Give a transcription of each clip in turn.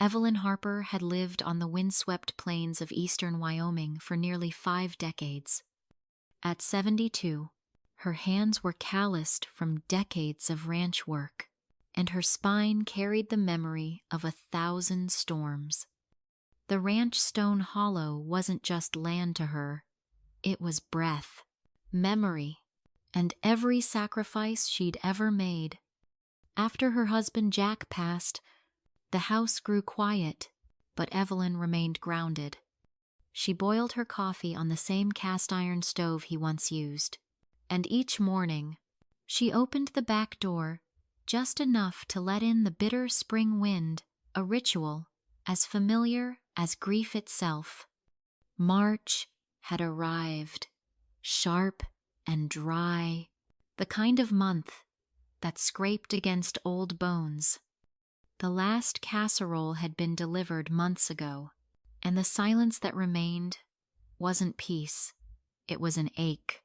Evelyn Harper had lived on the windswept plains of eastern Wyoming for nearly 5 decades. At 72, her hands were calloused from decades of ranch work, and her spine carried the memory of 1,000 storms. The ranch stone hollow wasn't just land to her, it was breath, memory, and every sacrifice she'd ever made. After her husband Jack passed, the house grew quiet, but Evelyn remained grounded. She boiled her coffee on the same cast-iron stove he once used, and each morning she opened the back door just enough to let in the bitter spring wind, a ritual as familiar as grief itself. March had arrived, sharp and dry, the kind of month that scraped against old bones. The last casserole had been delivered months ago, and the silence that remained wasn't peace, it was an ache.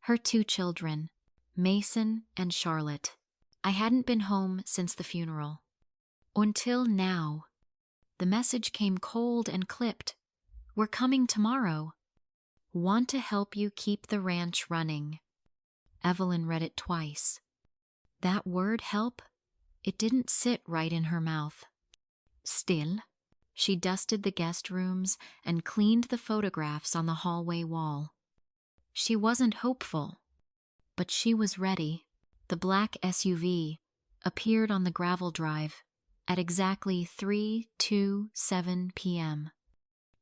Her 2 children, Mason and Charlotte. I hadn't been home since the funeral. Until now. The message came cold and clipped. We're coming tomorrow. Want to help you keep the ranch running. Evelyn read it twice. That word, help, it didn't sit right in her mouth. Still, she dusted the guest rooms and cleaned the photographs on the hallway wall. She wasn't hopeful, but she was ready. The black SUV appeared on the gravel drive at exactly 3:27 p.m.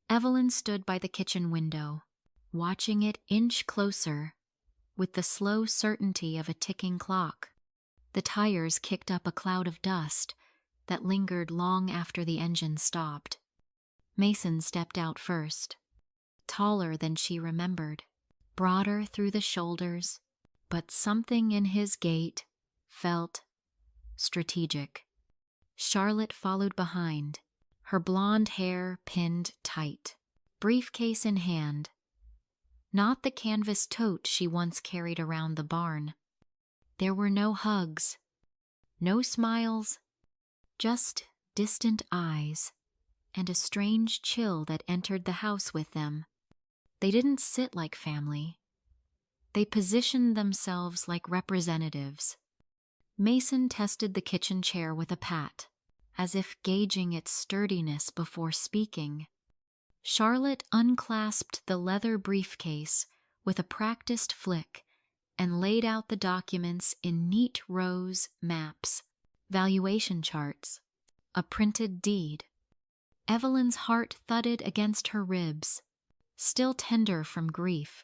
Evelyn stood by the kitchen window, watching it inch closer with the slow certainty of a ticking clock. The tires kicked up a cloud of dust that lingered long after the engine stopped. Mason stepped out first, taller than she remembered, broader through the shoulders, but something in his gait felt strategic. Charlotte followed behind, her blonde hair pinned tight, briefcase in hand. Not the canvas tote she once carried around the barn. There were no hugs, no smiles, just distant eyes, and a strange chill that entered the house with them. They didn't sit like family. They positioned themselves like representatives. Mason tested the kitchen chair with a pat, as if gauging its sturdiness before speaking. Charlotte unclasped the leather briefcase with a practiced flick and laid out the documents in neat rows, maps, valuation charts, a printed deed. Evelyn's heart thudded against her ribs, still tender from grief.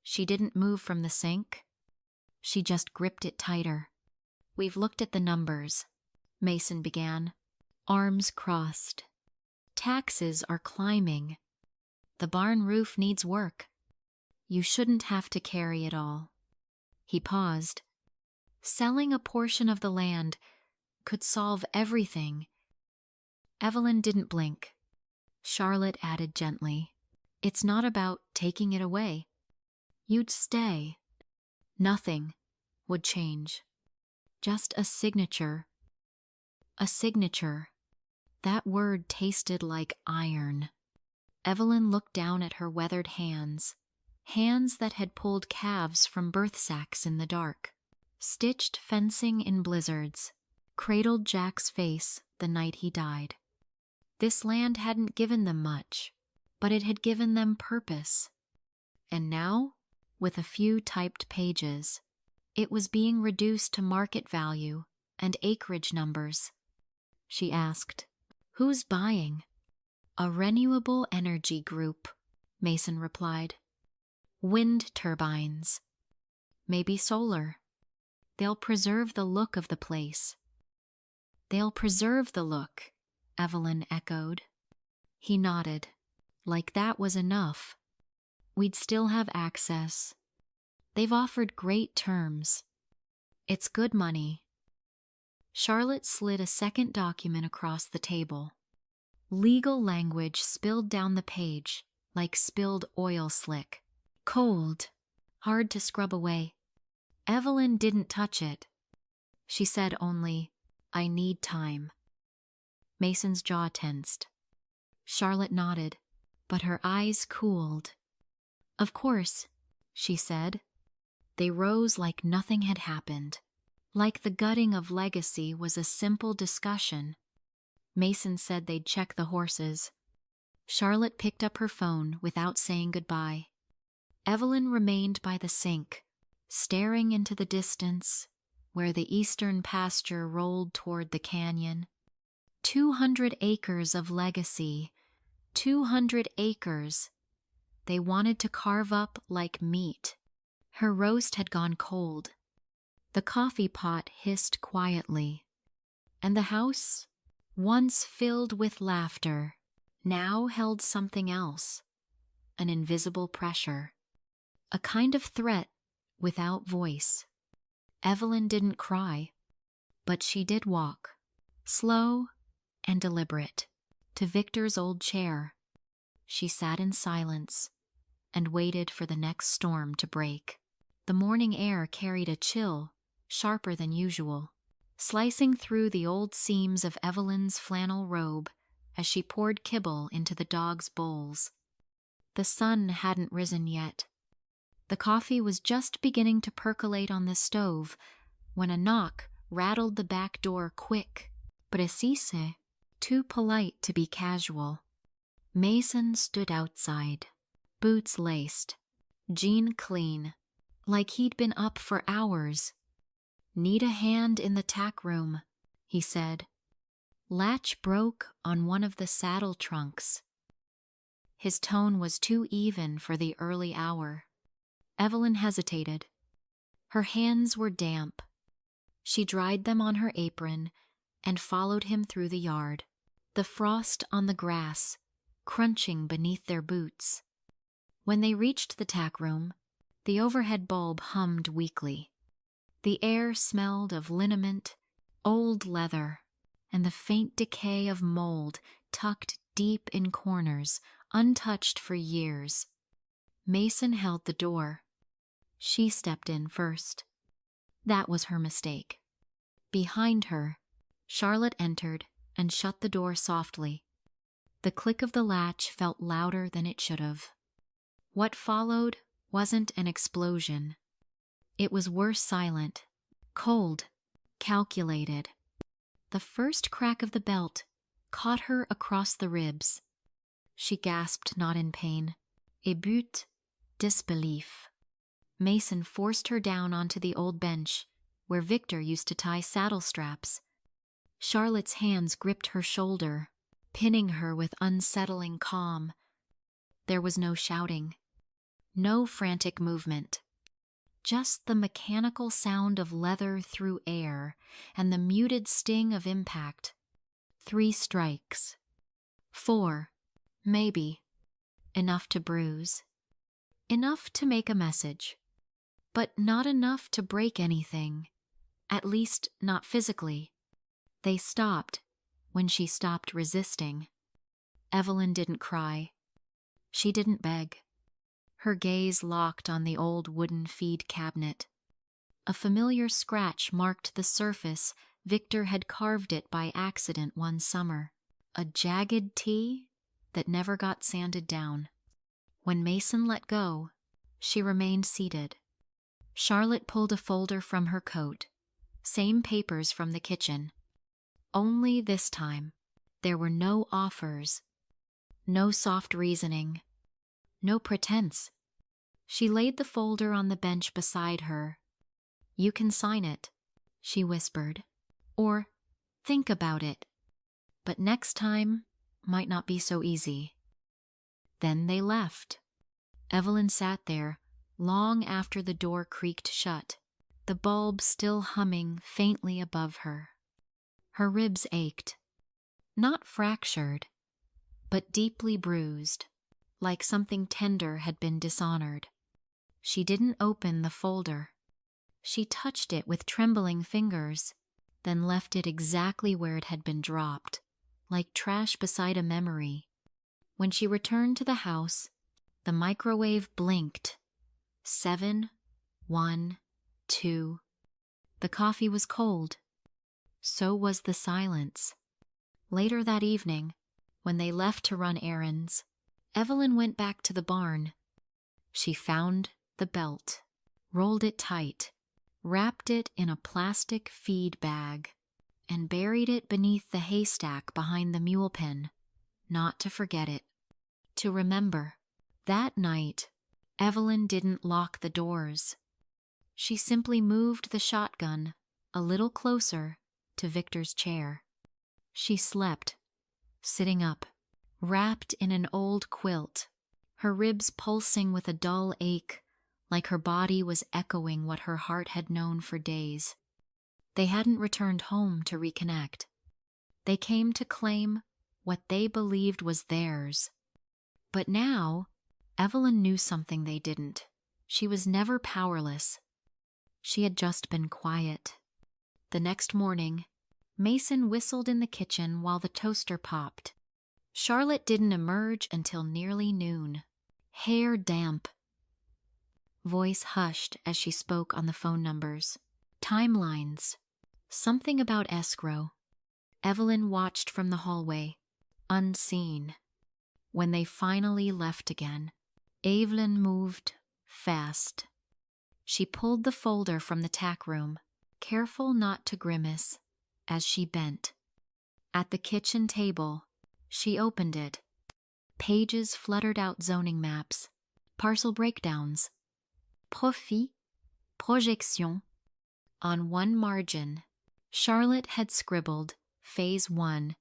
She didn't move from the sink. She just gripped it tighter. We've looked at the numbers, Mason began, arms crossed. Taxes are climbing. The barn roof needs work. You shouldn't have to carry it all. He paused. Selling a portion of the land could solve everything. Evelyn didn't blink. Charlotte added gently, "It's not about taking it away. You'd stay. Nothing would change. Just a signature. A signature." That word tasted like iron. Evelyn looked down at her weathered hands, hands that had pulled calves from birth sacks in the dark, stitched fencing in blizzards, cradled Jack's face the night he died. This land hadn't given them much, but it had given them purpose. And now, with a few typed pages, it was being reduced to market value and acreage numbers. She asked, "Who's buying?" "A renewable energy group," Mason replied. "Wind turbines. Maybe solar. They'll preserve the look of the place." "They'll preserve the look," Evelyn echoed. He nodded, like that was enough. "We'd still have access. They've offered great terms. It's good money." Charlotte slid a second document across the table. Legal language spilled down the page like spilled oil slick. Cold, hard to scrub away. Evelyn didn't touch it. She said only, "I need time." Mason's jaw tensed. Charlotte nodded, but her eyes cooled. "Of course," she said. They rose like nothing had happened, like the gutting of legacy was a simple discussion. Mason said they'd check the horses. Charlotte picked up her phone without saying goodbye. Evelyn remained by the sink, staring into the distance, where the eastern pasture rolled toward the canyon. 200 acres of legacy. 200 acres. They wanted to carve up like meat. Her roast had gone cold. The coffee pot hissed quietly. And the house, once filled with laughter, now held something else. An invisible pressure. A kind of threat without voice. Evelyn didn't cry, but she did walk, slow and deliberate, to Victor's old chair. She sat in silence and waited for the next storm to break. The morning air carried a chill, sharper than usual, slicing through the old seams of Evelyn's flannel robe as she poured kibble into the dogs' bowls. The sun hadn't risen yet. The coffee was just beginning to percolate on the stove when a knock rattled the back door quick, precise, too polite to be casual. Mason stood outside, boots laced, jean clean, like he'd been up for hours. "Need a hand in the tack room," he said. "Latch broke on one of the saddle trunks." His tone was too even for the early hour. Evelyn hesitated. Her hands were damp. She dried them on her apron and followed him through the yard, the frost on the grass crunching beneath their boots. When they reached the tack room, the overhead bulb hummed weakly. The air smelled of liniment, old leather, and the faint decay of mold tucked deep in corners, untouched for years. Mason held the door. She stepped in first. That was her mistake. Behind her, Charlotte entered and shut the door softly. The click of the latch felt louder than it should have. What followed wasn't an explosion. It was worse silent, cold, calculated. The first crack of the belt caught her across the ribs. She gasped, not in pain. But disbelief. Mason forced her down onto the old bench where Victor used to tie saddle straps. Charlotte's hands gripped her shoulder, pinning her with unsettling calm. There was no shouting, no frantic movement, just the mechanical sound of leather through air and the muted sting of impact. 3 strikes. 4, maybe. Enough to bruise. Enough to make a message. But not enough to break anything, at least not physically. They stopped when she stopped resisting. Evelyn didn't cry. She didn't beg. Her gaze locked on the old wooden feed cabinet. A familiar scratch marked the surface Victor had carved it by accident one summer. A jagged T that never got sanded down. When Mason let go, she remained seated. Charlotte pulled a folder from her coat. Same papers from the kitchen. Only this time, there were no offers, no soft reasoning, no pretense. She laid the folder on the bench beside her. "You can sign it," she whispered, "or think about it. But next time might not be so easy." Then they left. Evelyn sat there long after the door creaked shut, the bulb still humming faintly above her. Her ribs ached, not fractured, but deeply bruised, like something tender had been dishonored. She didn't open the folder. She touched it with trembling fingers, then left it exactly where it had been dropped, like trash beside a memory. When she returned to the house, the microwave blinked. 7, 1, 2. The coffee was cold. So was the silence. Later that evening, when they left to run errands, Evelyn went back to the barn. She found the belt, rolled it tight, wrapped it in a plastic feed bag, and buried it beneath the haystack behind the mule pen, not to forget it, to remember. That night, Evelyn didn't lock the doors. She simply moved the shotgun a little closer to Victor's chair. She slept, sitting up, wrapped in an old quilt, her ribs pulsing with a dull ache, like her body was echoing what her heart had known for days. They hadn't returned home to reconnect. They came to claim what they believed was theirs. But now, Evelyn knew something they didn't. She was never powerless. She had just been quiet. The next morning, Mason whistled in the kitchen while the toaster popped. Charlotte didn't emerge until nearly noon, hair damp. Voice hushed as she spoke on the phone numbers. Timelines. Something about escrow. Evelyn watched from the hallway, unseen. When they finally left again, Evelyn moved fast. She pulled the folder from the tack room, careful not to grimace, as she bent. At the kitchen table, she opened it. Pages fluttered out zoning maps, parcel breakdowns, profit, projection. On one margin, Charlotte had scribbled Phase 1,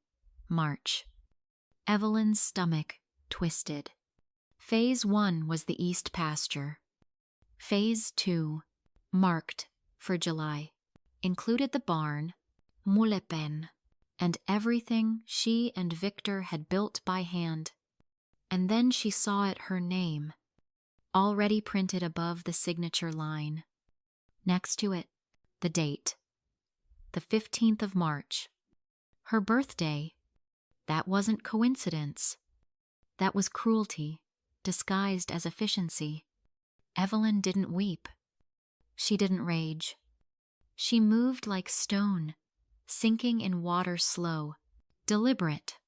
March. Evelyn's stomach twisted. Phase 1 was the east pasture. Phase 2, marked for July, included the barn, Moulepen, and everything she and Victor had built by hand. And then she saw it her name, already printed above the signature line. Next to it, the date, the 15th of March. Her birthday. That wasn't coincidence. That was cruelty, disguised as efficiency. Evelyn didn't weep. She didn't rage. She moved like stone, sinking in water slow, deliberate,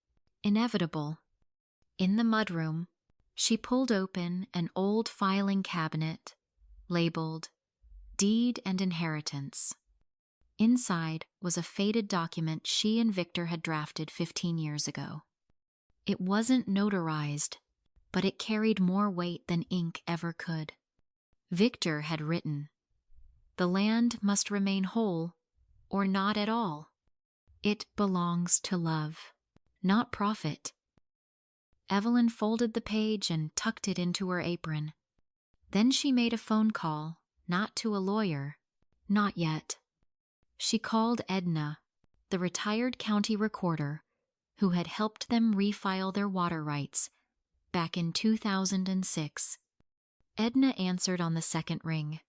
inevitable. In the mudroom, she pulled open an old filing cabinet, labeled Deed and Inheritance. Inside was a faded document she and Victor had drafted 15 years ago. It wasn't notarized, but it carried more weight than ink ever could. Victor had written, "The land must remain whole, or not at all. It belongs to love, not profit." Evelyn folded the page and tucked it into her apron. Then she made a phone call, not to a lawyer, not yet. She called Edna, the retired county recorder, who had helped them refile their water rights back in 2006. Edna answered on the second ring,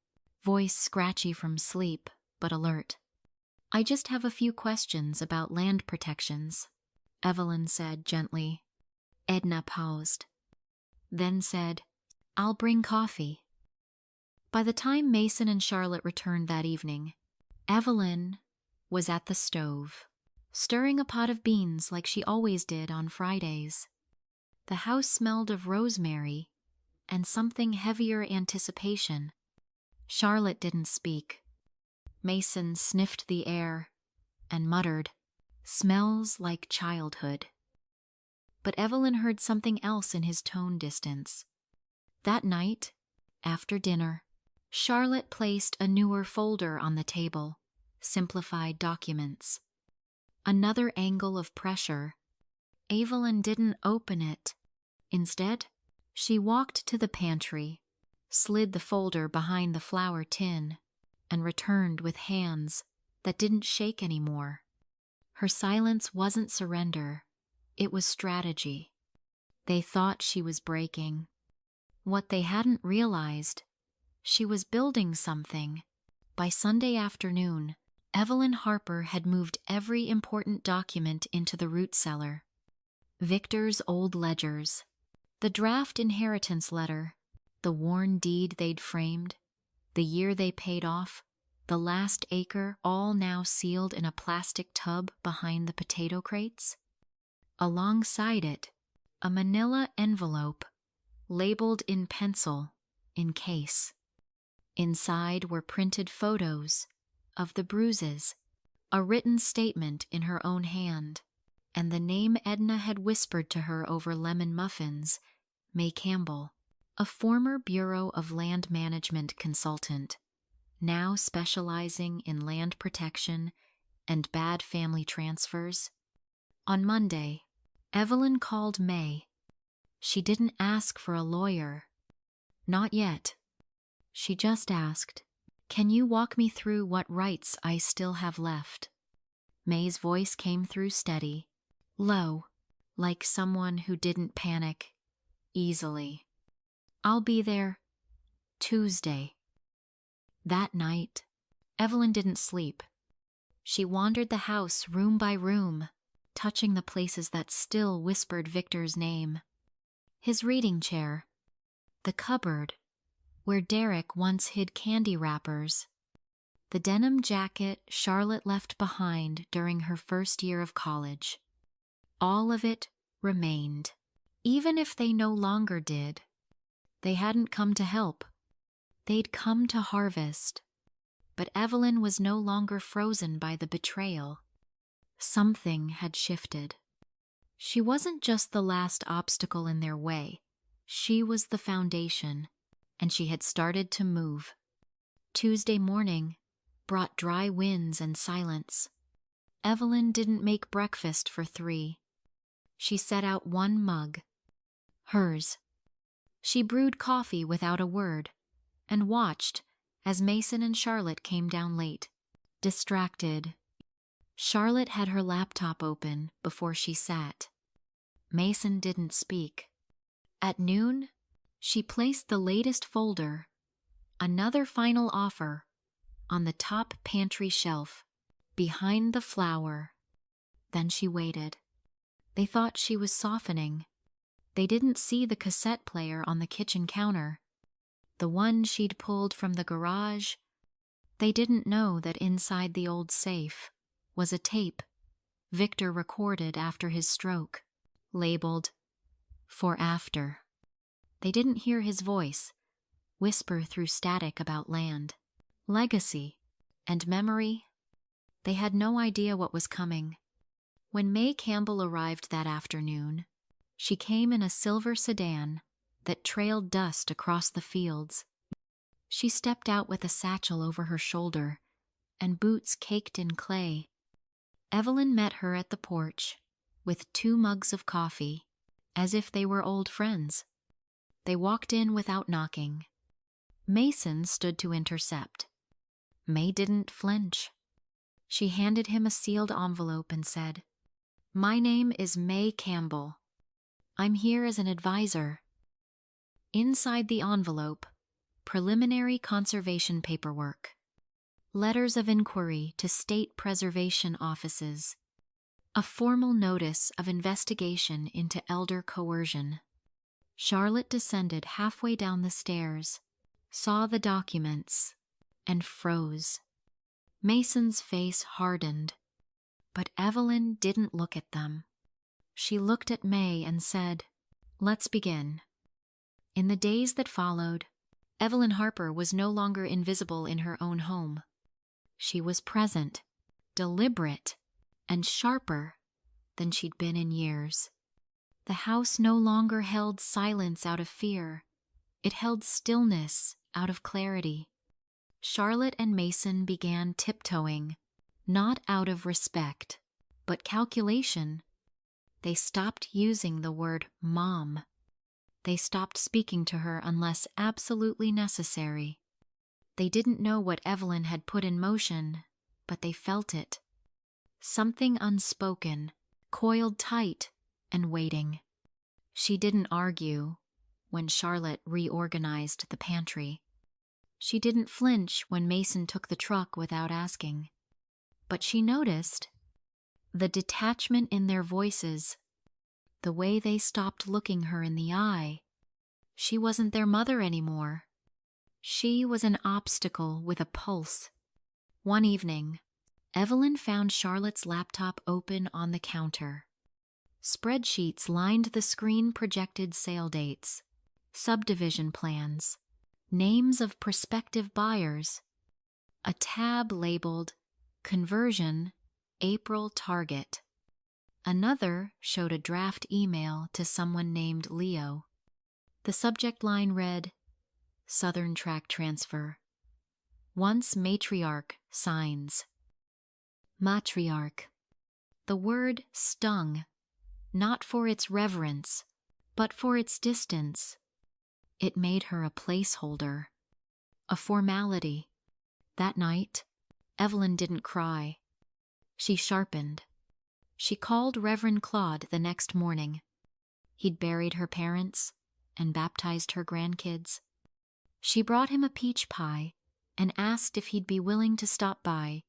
voice scratchy from sleep, but alert. "I just have a few questions about land protections," Evelyn said gently. Edna paused, then said, "I'll bring coffee." By the time Mason and Charlotte returned that evening, Evelyn was at the stove, stirring a pot of beans like she always did on Fridays. The house smelled of rosemary and something heavier anticipation. Charlotte didn't speak. Mason sniffed the air and muttered, "Smells like childhood." But Evelyn heard something else in his tone distance. That night, after dinner, Charlotte placed a newer folder on the table, simplified documents. Another angle of pressure. Evelyn didn't open it. Instead, she walked to the pantry, slid the folder behind the flour tin, and returned with hands that didn't shake anymore. Her silence wasn't surrender. It was strategy. They thought she was breaking. What they hadn't realized, she was building something. By Sunday afternoon, Evelyn Harper had moved every important document into the root cellar. Victor's old ledgers, the draft inheritance letter, the worn deed they'd framed, the year they paid off, the last acre, all now sealed in a plastic tub behind the potato crates. Alongside it, a manila envelope labeled in pencil, "In case." Inside were printed photos of the bruises, a written statement in her own hand, and the name Edna had whispered to her over lemon muffins, May Campbell, a former Bureau of Land Management consultant, now specializing in land protection and bad family transfers. On Monday, Evelyn called May. She didn't ask for a lawyer. Not yet. She just asked, "Can you walk me through what rights I still have left?" May's voice came through steady, low, like someone who didn't panic easily. "I'll be there Tuesday." That night, Evelyn didn't sleep. She wandered the house room by room, touching the places that still whispered Victor's name. His reading chair, the cupboard where Derek once hid candy wrappers, the denim jacket Charlotte left behind during her first year of college. All of it remained, even if they no longer did. They hadn't come to help. They'd come to harvest. But Evelyn was no longer frozen by the betrayal. Something had shifted. She wasn't just the last obstacle in their way. She was the foundation, and she had started to move. Tuesday morning brought dry winds and silence. Evelyn didn't make breakfast for 3. She set out one mug, hers. She brewed coffee without a word and watched as Mason and Charlotte came down late, distracted. Charlotte had her laptop open before she sat. Mason didn't speak. At noon, she placed the latest folder, another final offer, on the top pantry shelf, behind the flour. Then she waited. They thought she was softening. They didn't see the cassette player on the kitchen counter, the one she'd pulled from the garage. They didn't know that inside the old safe was a tape Victor recorded after his stroke, labeled "For After." They didn't hear his voice whisper through static about land, legacy, and memory. They had no idea what was coming. When May Campbell arrived that afternoon, she came in a silver sedan that trailed dust across the fields. She stepped out with a satchel over her shoulder and boots caked in clay. Evelyn met her at the porch with 2 mugs of coffee, as if they were old friends. They walked in without knocking. Mason stood to intercept. May didn't flinch. She handed him a sealed envelope and said, "My name is May Campbell. I'm here as an advisor." Inside the envelope, preliminary conservation paperwork, letters of inquiry to state preservation offices, a formal notice of investigation into elder coercion. Charlotte descended halfway down the stairs, saw the documents, and froze. Mason's face hardened, but Evelyn didn't look at them. She looked at May and said, "Let's begin." In the days that followed, Evelyn Harper was no longer invisible in her own home. She was present, deliberate, and sharper than she'd been in years. The house no longer held silence out of fear. It held stillness out of clarity. Charlotte and Mason began tiptoeing, not out of respect, but calculation. They stopped using the word mom. They stopped speaking to her unless absolutely necessary. They didn't know what Evelyn had put in motion, but they felt it. Something unspoken, coiled tight and waiting. She didn't argue when Charlotte reorganized the pantry. She didn't flinch when Mason took the truck without asking. But she noticed the detachment in their voices, the way they stopped looking her in the eye. She wasn't their mother anymore. She was an obstacle with a pulse. One evening, Evelyn found Charlotte's laptop open on the counter. Spreadsheets lined the screen-projected sale dates, subdivision plans, names of prospective buyers. A tab labeled Conversion April Target. Another showed a draft email to someone named Leo. The subject line read, Southern Track Transfer. Once matriarch signs. Matriarch. The word stung, not for its reverence, but for its distance. It made her a placeholder, a formality. That night, Evelyn didn't cry. She sharpened. She called Reverend Claude the next morning. He'd buried her parents and baptized her grandkids. She brought him a peach pie and asked if he'd be willing to stop by.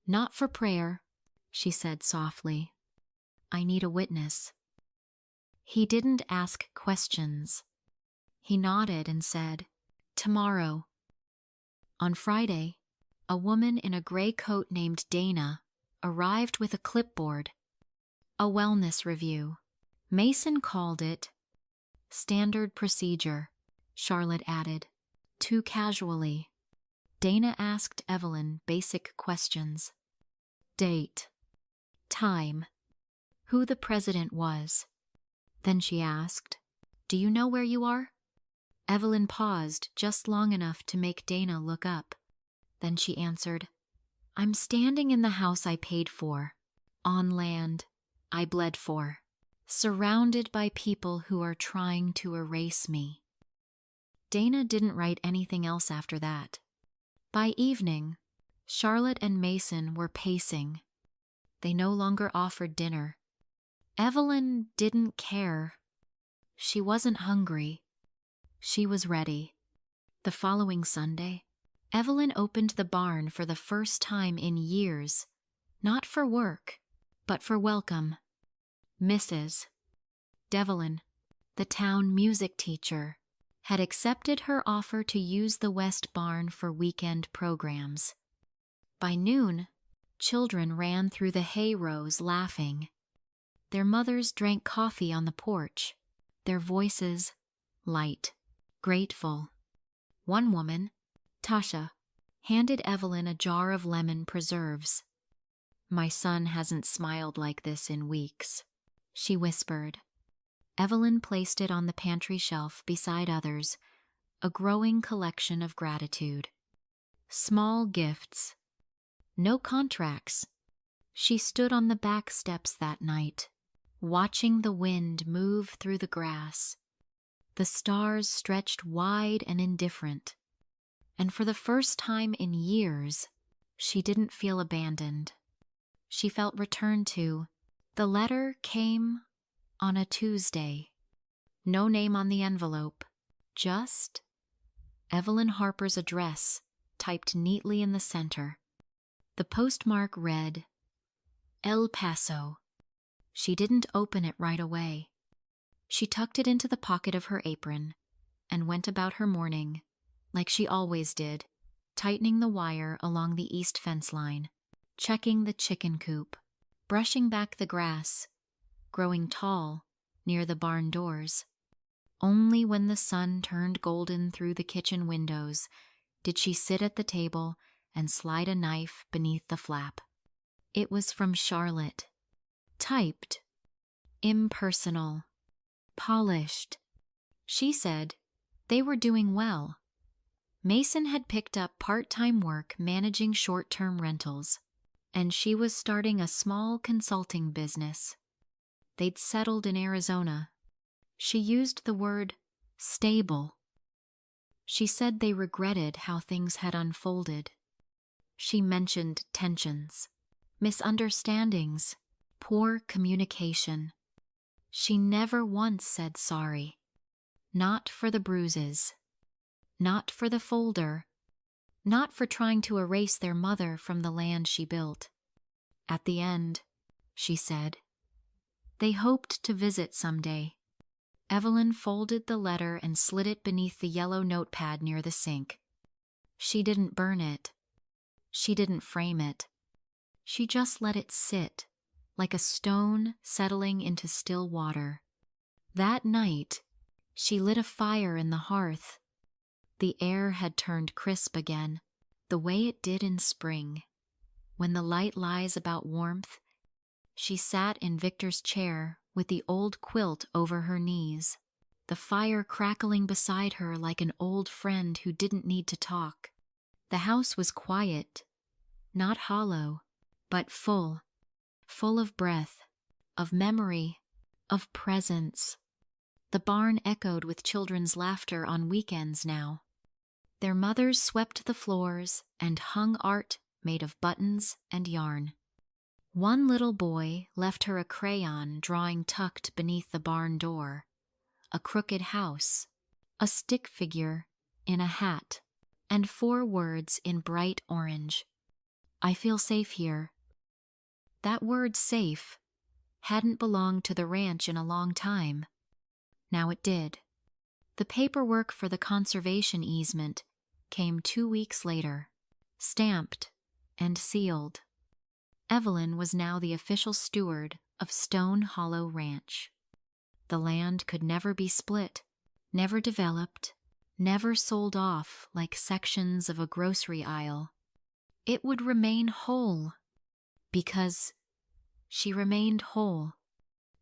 Not for prayer, she said softly. I need a witness. He didn't ask questions. He nodded and said, Tomorrow. On Friday, a woman in a gray coat named Dana arrived with a clipboard. A wellness review. Mason called it standard procedure, Charlotte added, too casually. Dana asked Evelyn basic questions. Date. Time. Who the president was. Then she asked, Do you know where you are? Evelyn paused just long enough to make Dana look up. Then she answered, I'm standing in the house I paid for, on land I bled for, surrounded by people who are trying to erase me. Dana didn't write anything else after that. By evening, Charlotte and Mason were pacing. They no longer offered dinner. Evelyn didn't care. She wasn't hungry. She was ready. The following Sunday, Evelyn opened the barn for the first time in years, not for work, but for welcome. Mrs. Devlin, the town music teacher, had accepted her offer to use the West Barn for weekend programs. By noon, children ran through the hay rows laughing. Their mothers drank coffee on the porch, their voices light, grateful. One woman, Tasha, handed Evelyn a jar of lemon preserves. My son hasn't smiled like this in weeks, she whispered. Evelyn placed it on the pantry shelf beside others, a growing collection of gratitude. Small gifts. No contracts. She stood on the back steps that night, watching the wind move through the grass. The stars stretched wide and indifferent, and for the first time in years, she didn't feel abandoned. She felt returned to. The letter came on a Tuesday. No name on the envelope, just Evelyn Harper's address typed neatly in the center. The postmark read, El Paso. She didn't open it right away. She tucked it into the pocket of her apron and went about her morning, like she always did, tightening the wire along the east fence line, checking the chicken coop, brushing back the grass, growing tall near the barn doors. Only when the sun turned golden through the kitchen windows did she sit at the table and slide a knife beneath the flap. It was from Charlotte. Typed. Impersonal. Polished. She said they were doing well. Mason had picked up part-time work managing short-term rentals, and she was starting a small consulting business. They'd settled in Arizona. She used the word stable. She said they regretted how things had unfolded. She mentioned tensions, misunderstandings, poor communication. She never once said sorry. Not for the bruises. Not for the folder. Not for trying to erase their mother from the land she built. At the end, she said, they hoped to visit someday. Evelyn folded the letter and slid it beneath the yellow notepad near the sink. She didn't burn it. She didn't frame it. She just let it sit, like a stone settling into still water. That night, she lit a fire in the hearth. The air had turned crisp again, the way it did in spring. When the light lies about warmth, she sat in Victor's chair with the old quilt over her knees, the fire crackling beside her like an old friend who didn't need to talk. The house was quiet, not hollow, but full of breath, of memory, of presence. The barn echoed with children's laughter on weekends now. Their mothers swept the floors and hung art made of buttons and yarn. One little boy left her a crayon drawing tucked beneath the barn door, a crooked house, a stick figure in a hat, and 4 words in bright orange. "I feel safe here." That word "safe" hadn't belonged to the ranch in a long time. Now it did. The paperwork for the conservation easement came 2 weeks later, stamped and sealed. Evelyn was now the official steward of Stone Hollow Ranch. The land could never be split, never developed, never sold off like sections of a grocery aisle. It would remain whole, because she remained whole.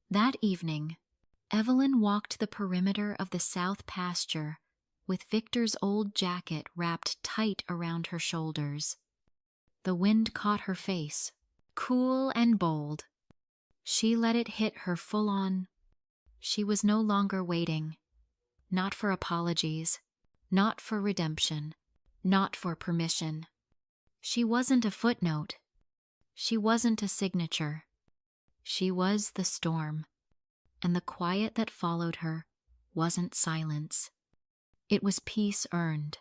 That evening, Evelyn walked the perimeter of the south pasture with Victor's old jacket wrapped tight around her shoulders. The wind caught her face, cool and bold. She let it hit her full on. She was no longer waiting, not for apologies, not for redemption, not for permission. She wasn't a footnote. She wasn't a signature. She was the storm, and the quiet that followed her wasn't silence. It was peace earned,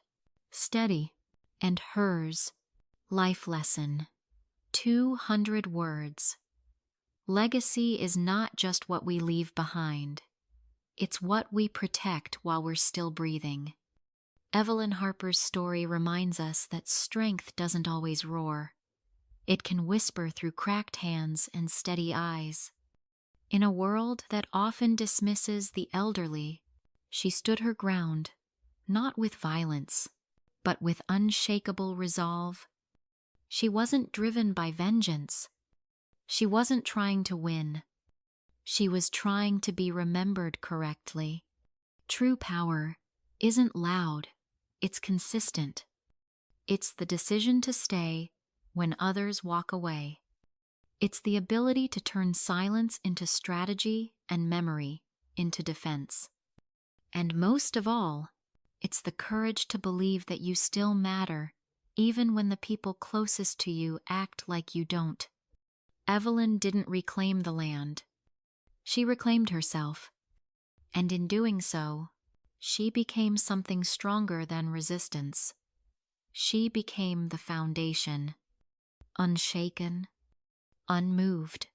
steady, and hers. Life lesson. 200 words. Legacy is not just what we leave behind. It's what we protect while we're still breathing. Evelyn Harper's story reminds us that strength doesn't always roar. It can whisper through cracked hands and steady eyes. In a world that often dismisses the elderly, she stood her ground, not with violence, but with unshakable resolve. She wasn't driven by vengeance. She wasn't trying to win. She was trying to be remembered correctly. True power isn't loud, it's consistent. It's the decision to stay when others walk away. It's the ability to turn silence into strategy and memory into defense. And most of all, it's the courage to believe that you still matter, even when the people closest to you act like you don't. Evelyn didn't reclaim the land. She reclaimed herself. And in doing so, she became something stronger than resistance. She became the foundation, unshaken, unmoved.